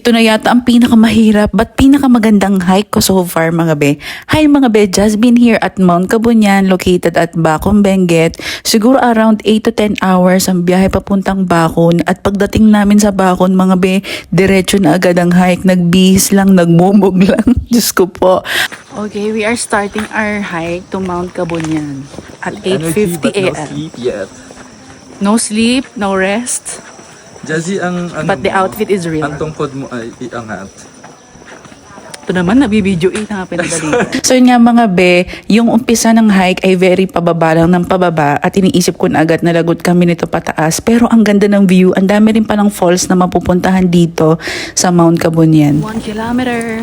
Ito na yata ang pinakamahirap but pinakamagandang hike ko so far mga be. Hi mga be, just been here at Mount Kabunyan located at Bacon, Benguet. Siguro around 8 to 10 hours ang biyahe papuntang Bacon at pagdating namin sa Bacon mga be, diretso na agad ang hike. Nagbihis lang, nagmumog lang. Diyos ko po. Okay, we are starting our hike to Mount Kabunyan at 8:50 a.m. No sleep, no rest. Jazzy, ang ano But the outfit is real. ang tungkod mo ay iangat. Ito naman, nabibidyo na nga pinadali. So yun nga mga be, yung umpisa ng hike ay very pababa lang ng pababa at iniisip ko na agad na lagot kami nito pataas. Pero ang ganda ng view, ang dami rin palang falls na mapupuntahan dito sa Mount Kabunyan. 1 kilometer.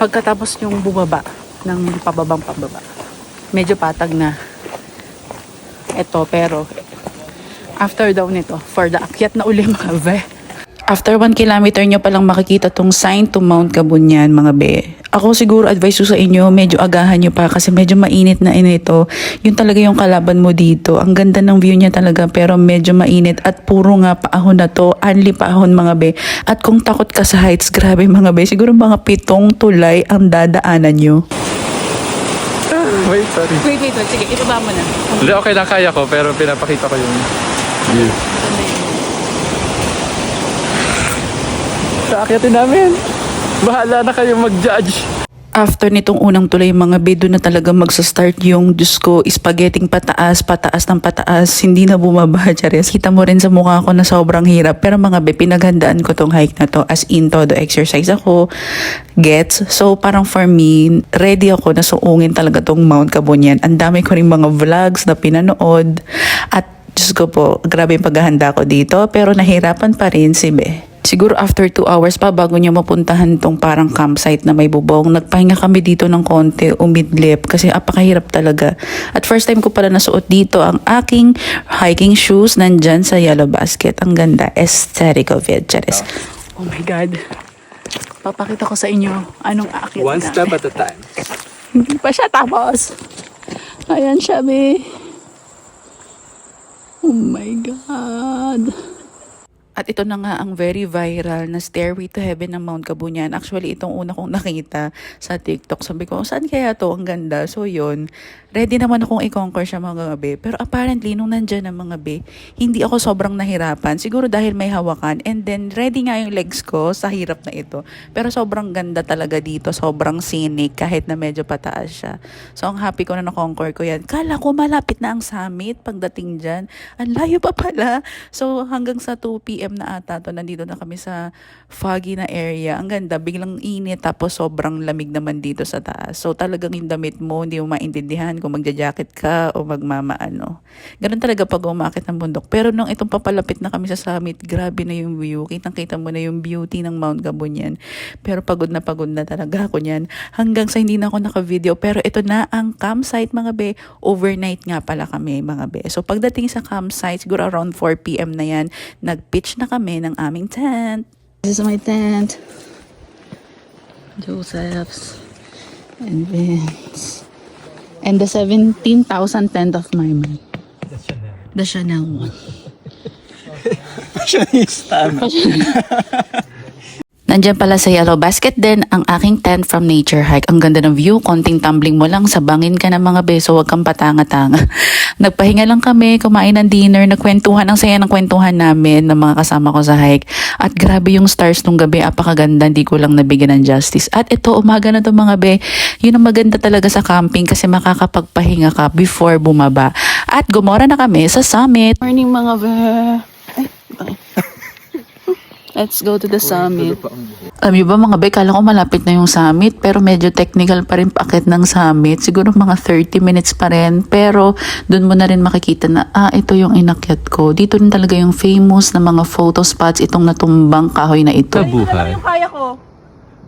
Pagkatapos yung bumaba ng pababang pababa, medyo patag na. Ito pero after daw nito, for the akyat na uli mga be. After 1 kilometer nyo palang makikita tong sign to Mount Kabunyan mga be. Ako siguro advice ko sa inyo, medyo agahan nyo pa kasi medyo mainit na ito. Yun talaga yung kalaban mo dito. Ang ganda ng view niya talaga pero medyo mainit at puro nga paahon na to. Only paahon mga be. At kung takot ka sa heights, grabe mga be. Siguro mga 7 tulay ang dadaanan nyo. Wait, sorry. Wait. Sige, ibaba mo na. Hindi, okay lang, kaya ko, pero pinapakita ko yung view. Kaakyatin namin. Bahala na kayo mag-judge. After nitong unang tulay mga be, doon na talaga magsa-start yung Diyos ko, spaghetting pataas ng pataas, hindi na bumaba, Charis. Kita mo rin sa mukha ko na sobrang hirap. Pero mga be, pinaghandaan ko tong hike na to. As in, todo exercise ako. Gets? So, parang for me, ready ako na suungin talaga tong Mount Kabunyan. Ang dami ko rin mga vlogs na pinanood. At Diyos ko po, grabe yung paghahanda ko dito. Pero nahirapan pa rin si be. Siguro after 2 hours pa bago niya mapuntahan tong parang campsite na may bubong. Nagpahinga kami dito ng konti, umidlip kasi apakahirap talaga. At first time ko pala nasuot dito ang aking hiking shoes nandyan sa yellow basket. Ang ganda, aesthetic of it, Charis. Oh my God. Papakita ko sa inyo anong akit One step at a time. Hindi pa siya tapos. Ayan siya, be. Oh my God. At ito na nga ang very viral na Stairway to Heaven ng Mount Kabunyan. Actually, itong una kong nakita sa TikTok. Sabi ko, saan kaya to? Ang ganda. So yun, ready naman akong i-conquer siya mga be. Pero apparently, nung nandyan ang mga be, hindi ako sobrang nahirapan. Siguro dahil may hawakan. And then, ready nga yung legs ko sa hirap na ito. Pero sobrang ganda talaga dito. Sobrang scenic kahit na medyo pataas siya. So, ang happy ko na na-conquer ko yan. Kala ko malapit na ang summit pagdating dyan. Ang layo pa pala. So, hanggang sa 2 p.m. na ata to, nandito na kami sa foggy na area. Ang ganda, biglang init tapos sobrang lamig naman dito sa taas. So talagang yung damit mo, hindi mo maintindihan kung magja-jacket ka o magmamaano. Ganun talaga pag umakit ng bundok. Pero nung itong papalapit na kami sa summit, grabe na yung view. Kitang-kita mo na yung beauty ng Mount Kabunyan. Pero pagod na talaga ako niyan. Hanggang sa hindi na ako naka-video. Pero ito na ang campsite mga be. Overnight nga pala kami mga be. So pagdating sa campsite, siguro around 4 p.m. na yan, nag-pitch na kami ng aming tent. This is my tent. Joseph's and Vince. And the 17,000 tent of my man. The Chanel one. Fashionista. Nandiyan pala sa yellow basket din ang aking tent from Nature Hike. Ang ganda ng view, konting tumbling mo lang, sabangin ka ng mga beso, huwag kang patanga-tanga. Nagpahinga lang kami, kumain ng dinner, nagkwentuhan, ang saya ng kwentuhan namin ng mga kasama ko sa hike. At grabe yung stars nung gabi, apakaganda, hindi ko lang nabigyan ng justice. At ito, umaga na to mga be, yun ang maganda talaga sa camping kasi makakapagpahinga ka before bumaba. At gumora na kami sa summit. Morning mga be. Let's go to the summit. Alam niyo ba mga be, kala ko malapit na yung summit pero medyo technical pa rin paakit ng summit. Siguro mga 30 minutes pa rin pero doon mo na rin makikita na ito yung inakyat ko. Dito rin talaga yung famous na mga photo spots itong natumbang kahoy na ito. Buhay. Kaya ko.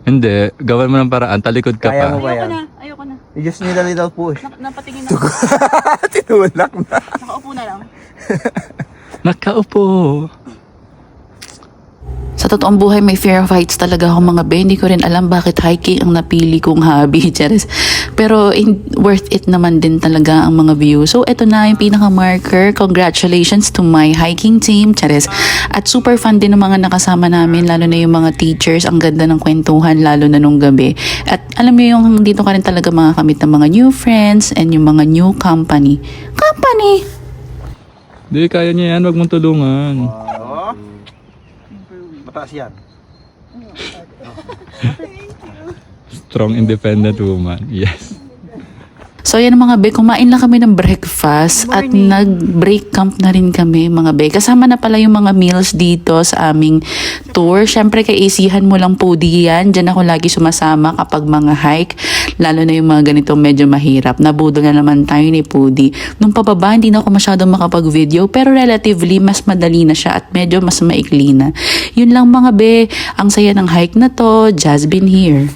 Hindi, gawin mo ng paraan, talikod ka Kaya pa. mo ba yan? Ayoko na. You just need a little push. Napatingin na. Tinulak na. Nakaupo na lang. Nakaupo. Sa totoong buhay, may fear of heights talaga ako mga be. Hindi ko rin alam bakit hiking ang napili kong hobby. Charis. Pero worth it naman din talaga ang mga view. So ito na yung pinaka-marker. Congratulations to my hiking team. Chares. At super fun din ng mga nakasama namin, lalo na yung mga teachers. Ang ganda ng kwentuhan, lalo na nung gabi. At alam mo yung dito ka rin talaga makakamit ng mga new friends and yung mga new company. Hindi, kaya niya yan. Huwag mong tulungan. Oo. Mataas yan. Strong, independent woman. Yes. So yan mga be, kumain lang kami ng breakfast at nag-break camp na rin kami mga be. Kasama na pala yung mga meals dito sa aming tour. Syempre kay isihan mo lang po diyan. Diyan ako lagi sumasama kapag mga hike. Lalo na yung mga ganitong medyo mahirap. Nabudol na naman tayo ni Pudi. Nung pababa, hindi na ako masyadong makapag-video. Pero relatively, mas madali na siya at medyo mas maikli na. Yun lang mga be, ang saya ng hike na to. Just been here.